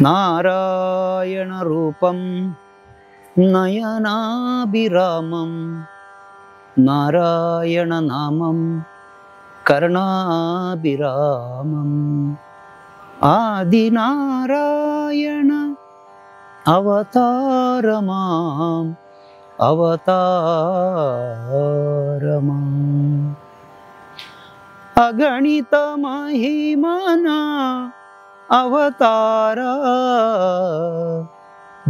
ನಾರಾಯಣ ರೂಪಂ ನಯನಾಭಿರಾಮಂ ನಾರಾಯಣ ನಾಮಂ ಕರ್ಣಾಭಿರಾಮಂ ಆದಿನಾರಾಯಣ ಅವತಾರಮಾಂ ಅವತಾರಮಾಂ ಅಗಣಿತ ಮಹಿಮನ ಅವತಾರ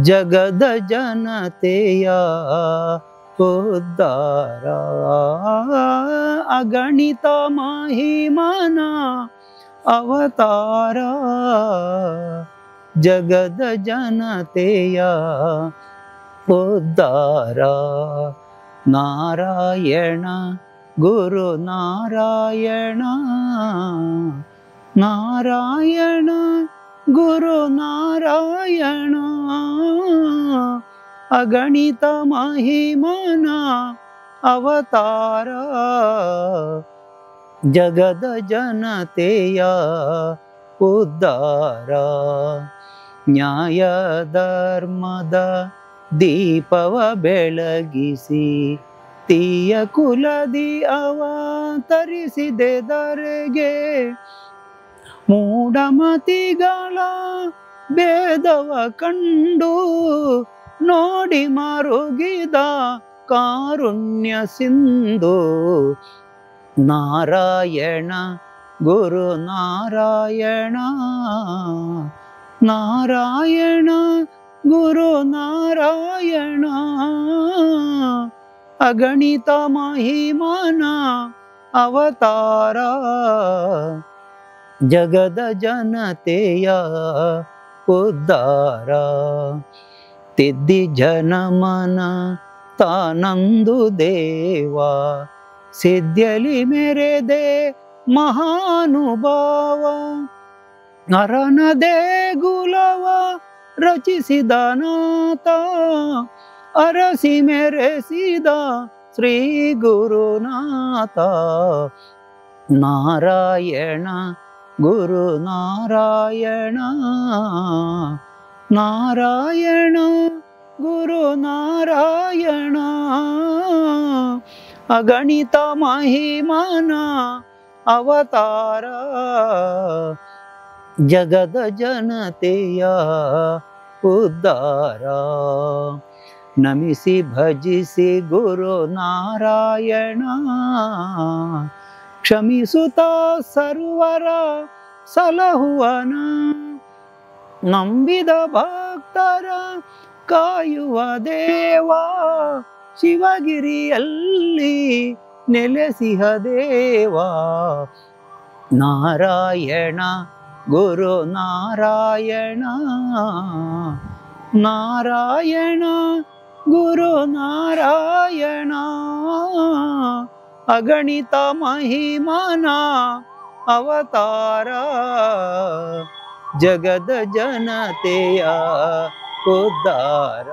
ಜಗದ ಜನತೆಯ ಉದ್ಧಾರ ಅಗಣಿತ ಮಹಿಮನ ಅವತಾರ ಜಗದ ಜನತೆಯ ಉದ್ಧಾರ ನಾರಾಯಣ ಗುರು ನಾರಾಯಣ ನಾರಾಯಣ ಗುರು ನಾರಾಯಣ ಅಗಣಿತ ಮಹಿಮನ ಅವತಾರ ಜಗದ ಜನತೆಯ ಉದ್ಧಾರ ನ್ಯಾಯ ಧರ್ಮದ ದೀಪವ ಬೆಳಗಿಸಿ ತೀಯ ಕುಲದಿ ಅವತರಿಸಿದೆ ಧರೆಗೆ ಮೂಢಮತಿಗಳ ಭೇದವ ಕಂಡು ನೋಡಿ ಮರುಗಿದ ಕಾರುಣ್ಯ ಸಿಂಧು ನಾರಾಯಣ ಗುರು ನಾರಾಯಣ ನಾರಾಯಣ ಗುರು ನಾರಾಯಣ ಅಗಣಿತ ಮಹಿಮನ ಅವತಾರ ಜಗದ ಜನತೆಯ ಉದ್ಧಾರ ತಿದ್ದಿ ಜನಮನ ತಾನಂದು ದೇವ ಸಿದ್ಧಲಿ ಮೆರೆದೆ ಮಹಾನುಭಾವ ನರನ ದೇಗುಲವ ರಚಿಸಿದ ನಾಥ ಅರಸಿ ಮೆರೆಸಿದ ಶ್ರೀ ಗುರುನಾಥ ನಾರಾಯಣ ಗುರು ನಾರಾಯಣ ನಾರಾಯಣ ಗುರು ನಾರಾಯಣ ಅಗಣಿತ ಮಹಿಮನ ಅವತಾರ ಜಗದ ಜನತೆಯ ಉದ್ಧಾರ ನಮಿಸಿ ಭಜಿಸಿ ಗುರು ನಾರಾಯಣ ಕ್ಷಮಿಸುತ್ತ ಸರ್ವರ ಸಲಹುವನ ನಂಬಿದ ಭಕ್ತರ ಕಾಯುವ ದೇವ ಶಿವಗಿರಿಯಲ್ಲಿ ನೆಲೆಸಿಹ ದೇವ ನಾರಾಯಣ ಗುರು ನಾರಾಯಣ ನಾರಾಯಣ ಗುರು ನಾರಾಯಣ ಅಗಣಿತ ಮಹಿಮನ ಅವತಾರ ಜಗದ ಜನತೆಯ ಉದ್ಧಾರ